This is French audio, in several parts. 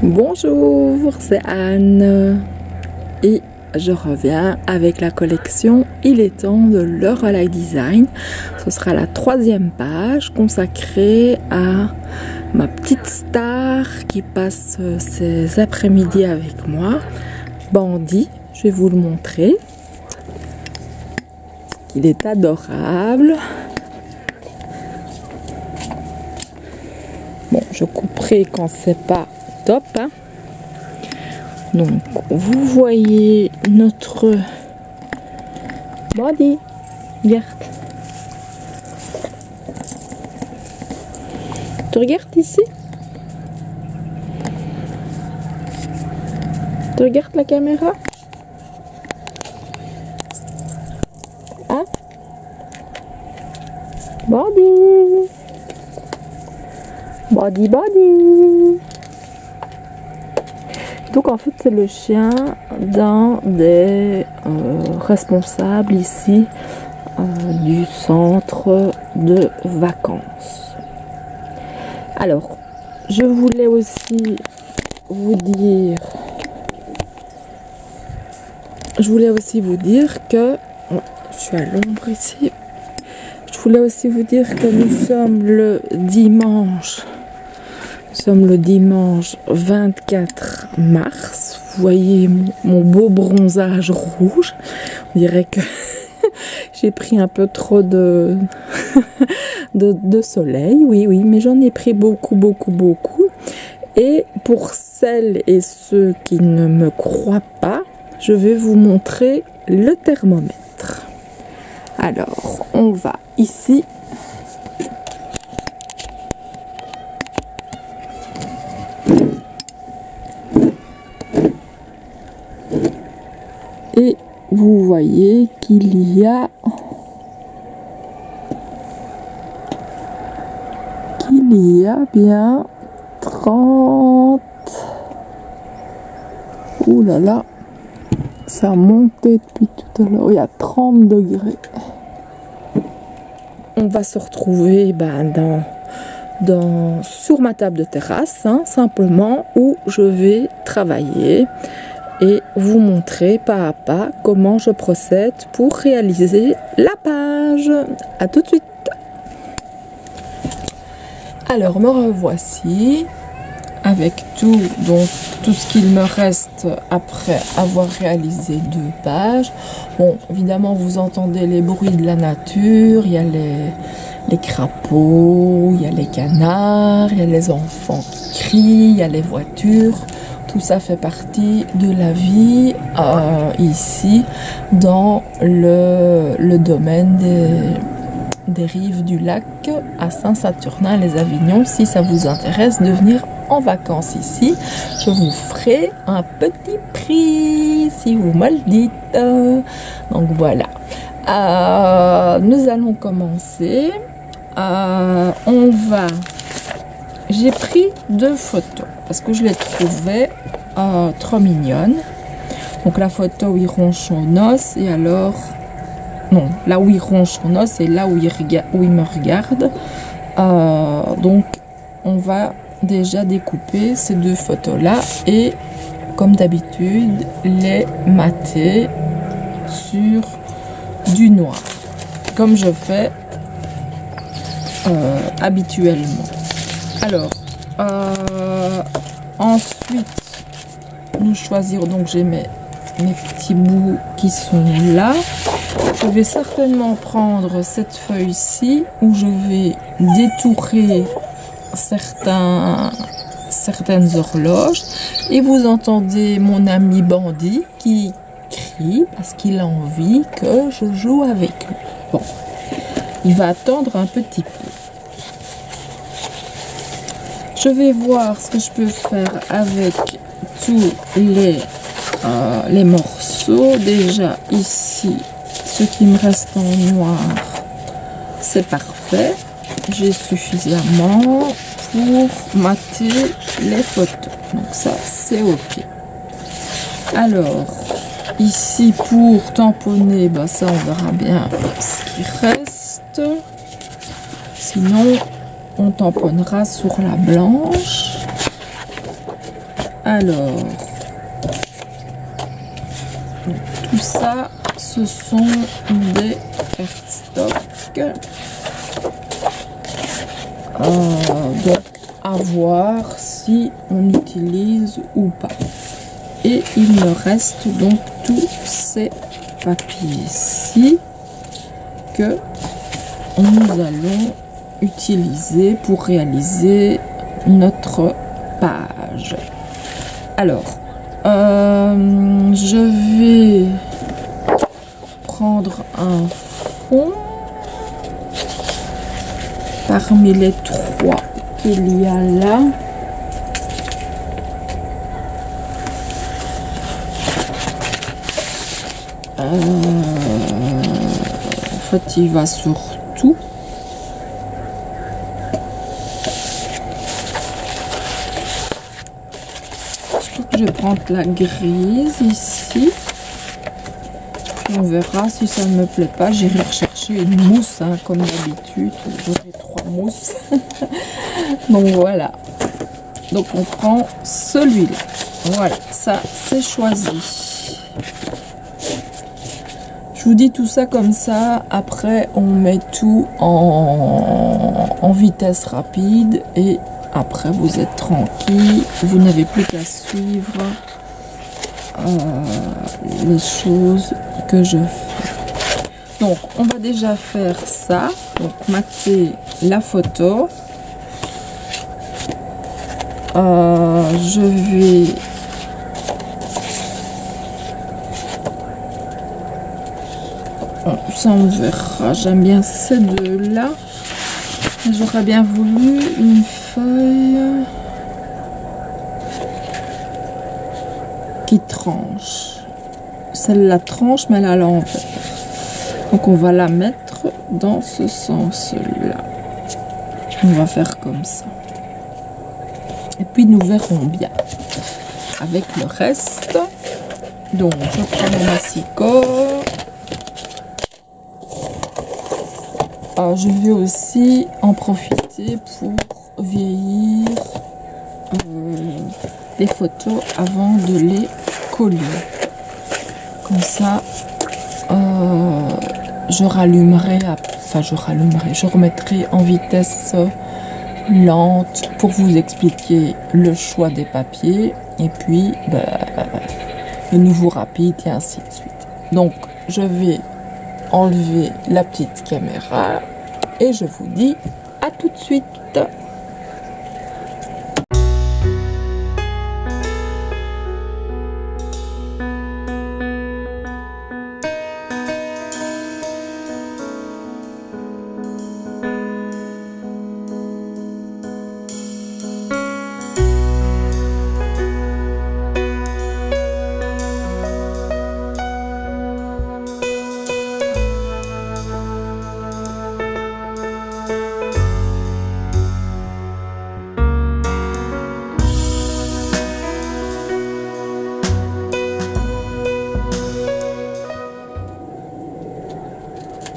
Bonjour, c'est Anne et je reviens avec la collection Il est temps de le Relais Design. Ce sera la 3e page consacrée à ma petite star qui passe ses après-midi avec moi, Bandit. Je vais vous le montrer. Il est adorable. Bon, je couperai quand c'est pas top, hein. Donc vous voyez notre Bandit. Regarde. Tu regardes ici? Tu regardes la caméra? Hein? Bandit. Bandit, Bandit. Donc en fait c'est le chien d'un des responsables ici du centre de vacances. Alors je voulais aussi vous dire que je suis à l'ombre ici. Je voulais aussi vous dire que nous sommes le dimanche 24 mars. Vous voyez mon beau bronzage rouge. On dirait que j'ai pris un peu trop de soleil. Oui, mais j'en ai pris beaucoup. Et pour celles et ceux qui ne me croient pas, je vais vous montrer le thermomètre. Alors, on va ici. Et vous voyez qu'il y a bien 30. Ouh là là, ça a monté depuis tout à l'heure. Il y a 30 degrés. On va se retrouver sur ma table de terrasse, hein, simplement, où je vais travailler et vous montrer pas à pas comment je procède pour réaliser la page. À tout de suite. Alors me revoici avec tout ce qu'il me reste après avoir réalisé 2 pages. Bon, évidemment vous entendez les bruits de la nature, il y a les crapauds, il y a les canards, il y a les enfants qui crient, il y a les voitures. Tout ça fait partie de la vie ici dans le domaine des rives du lac à Saint-Saturnin-les-Avignon. Si ça vous intéresse de venir en vacances ici, je vous ferai un petit prix si vous me le dites. Donc voilà. Nous allons commencer. J'ai pris 2 photos parce que je les trouvais trop mignonnes. Donc la photo où il ronge son os et alors... Non, là où il ronge son os et là où il me regarde. Donc on va déjà découper ces 2 photos-là et comme d'habitude les mater sur du noir. Comme je fais habituellement. Alors, ensuite, nous choisirons, donc j'ai mes petits bouts qui sont là. Je vais certainement prendre cette feuille-ci où je vais détourer certaines horloges. Et vous entendez mon ami Bandit qui crie parce qu'il a envie que je joue avec lui. Bon, il va attendre un petit peu. Je vais voir ce que je peux faire avec tous les morceaux. Déjà ici, ce qui me reste en noir, c'est parfait. J'ai suffisamment pour mater les photos. Donc ça, c'est ok. Alors, ici pour tamponner, ça on verra bien ce qui reste. Sinon, on tamponnera sur la blanche. Alors, tout ça, ce sont des cardstock. Donc, à voir si on utilise ou pas. Et il me reste donc tous ces papiers ici que nous allons utiliser pour réaliser notre page. Alors, je vais prendre un fond parmi les trois qu'il y a là. En fait, il va sur tout. Je crois que je vais prendre la grise ici. On verra si ça ne me plaît pas. J'irai rechercher une mousse, hein, comme d'habitude. J'aurai 3 mousses. Donc voilà. Donc on prend celui-là. Voilà, ça c'est choisi. Je vous dis tout ça comme ça. Après, on met tout en vitesse rapide. Et après, vous êtes tranquille. Vous n'avez plus qu'à suivre les choses que je fais. Donc on va déjà faire ça. Donc mater la photo. Je vais ça on verra. J'aime bien ces deux là. J'aurais bien voulu une feuille qui tranche. Celle-là tranche, mais elle est à l'envers. Donc on va la mettre dans ce sens-là. On va faire comme ça. Et puis nous verrons bien avec le reste. Donc je prends mon massicot. Je vais aussi en profiter pour vieillir les photos avant de les coller. Comme ça, je remettrai en vitesse lente pour vous expliquer le choix des papiers et puis le nouveau rapide et ainsi de suite. Donc, je vais enlever la petite caméra et je vous dis à tout de suite.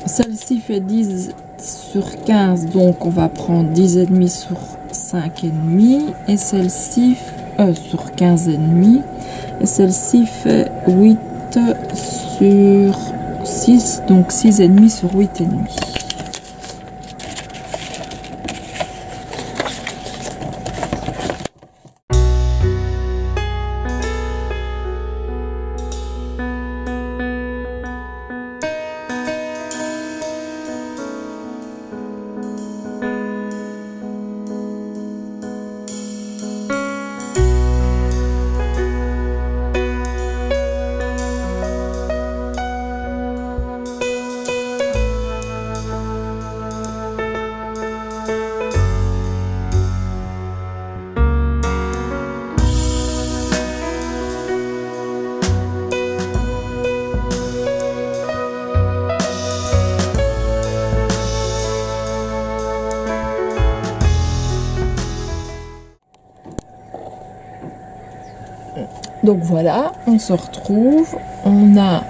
Celle-ci fait 10 sur 15, donc on va prendre 10,5 sur 5,5. Et celle-ci sur 15,5. Et celle-ci fait 8 sur 6, donc 6,5 sur 8,5. Donc voilà, on se retrouve, on a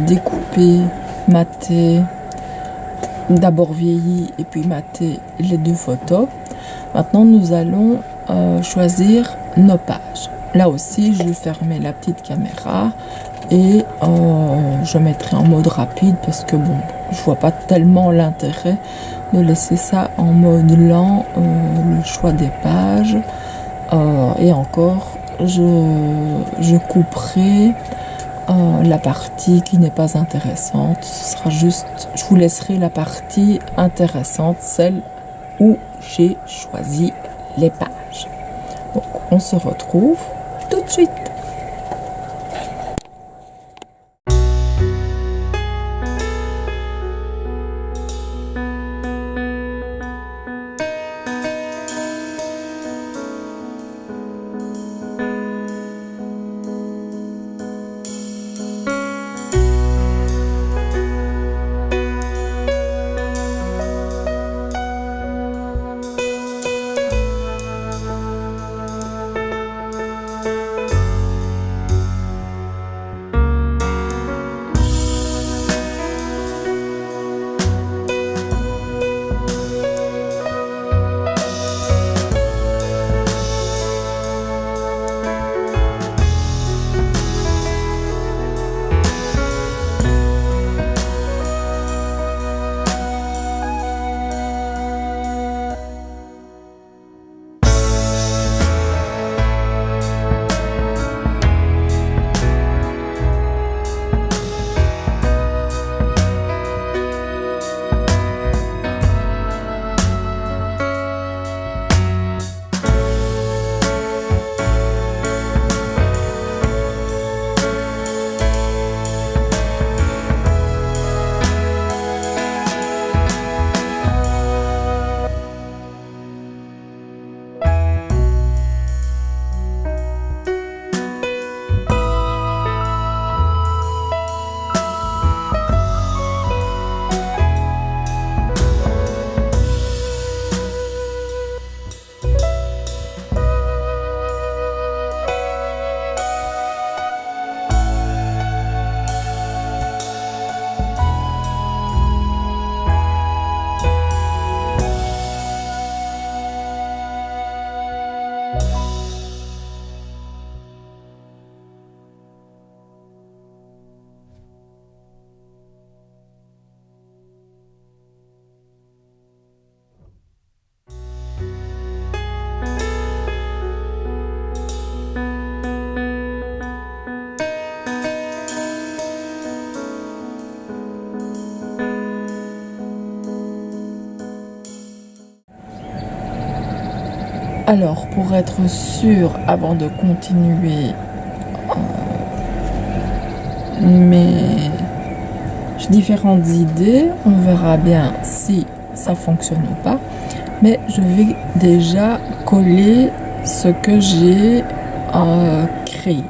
découpé, maté, d'abord vieilli et puis maté les deux photos. Maintenant nous allons choisir nos pages. Là aussi, je vais fermer la petite caméra et je mettrai en mode rapide parce que bon, je vois pas tellement l'intérêt de laisser ça en mode lent, le choix des pages. Et encore, je couperai la partie qui n'est pas intéressante. Ce sera juste, je vous laisserai la partie intéressante, celle où j'ai choisi les pages. Donc on se retrouve tout de suite. Alors, pour être sûr, avant de continuer mes différentes idées, on verra bien si ça fonctionne ou pas. Mais je vais déjà coller ce que j'ai créé.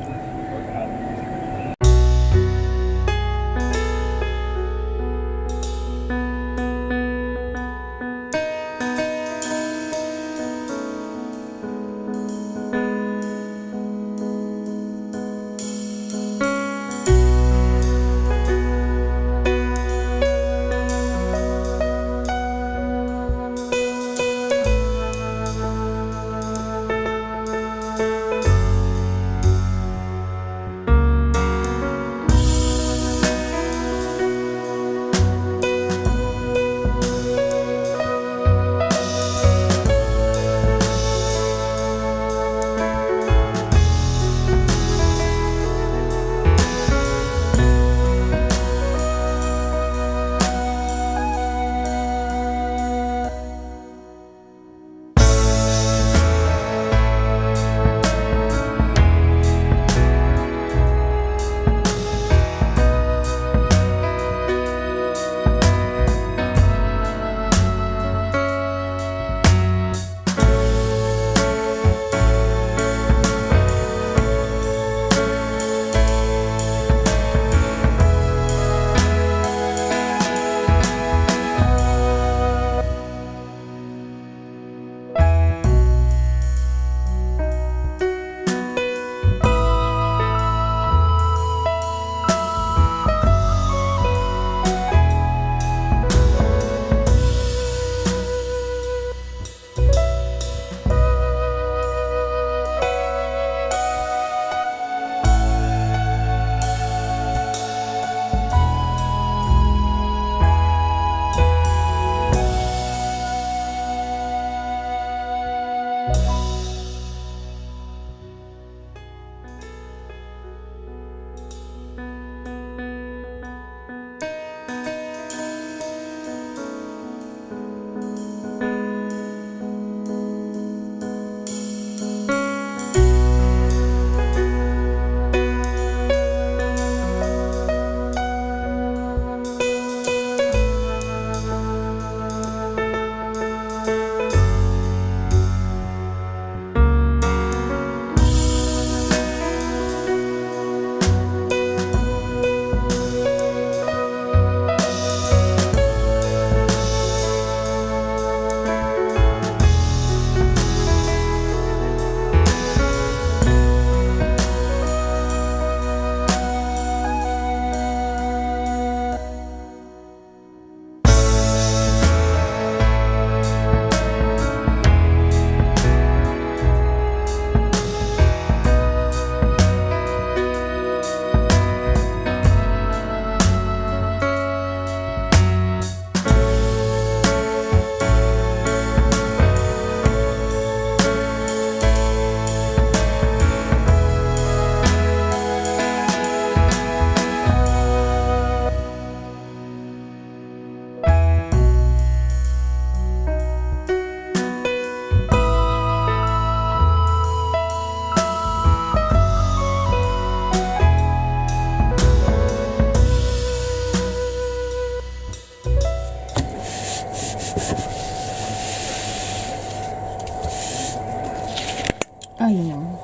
Alors,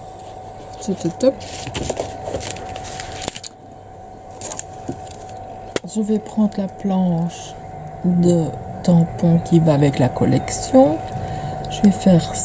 c'était top. Je vais prendre la planche de tampons qui va avec la collection. Je vais faire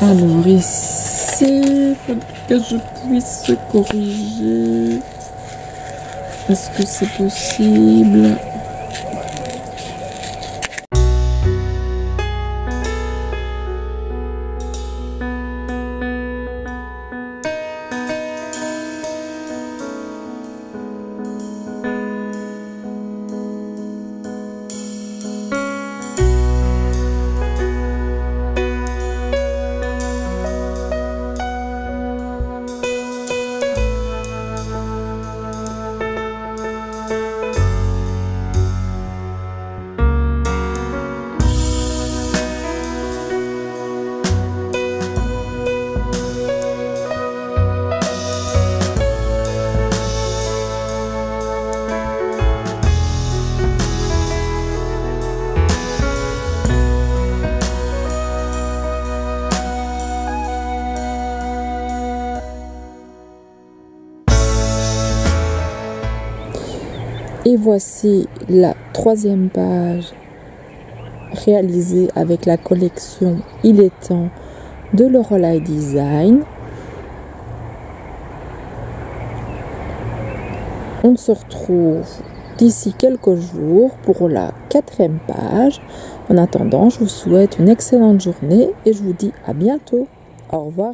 Alors ici, il faut que je puisse corriger. Est-ce que c'est possible? Et voici la 3e page réalisée avec la collection Il est temps de Lorelei Design. On se retrouve d'ici quelques jours pour la 4e page. En attendant, je vous souhaite une excellente journée et je vous dis à bientôt. Au revoir.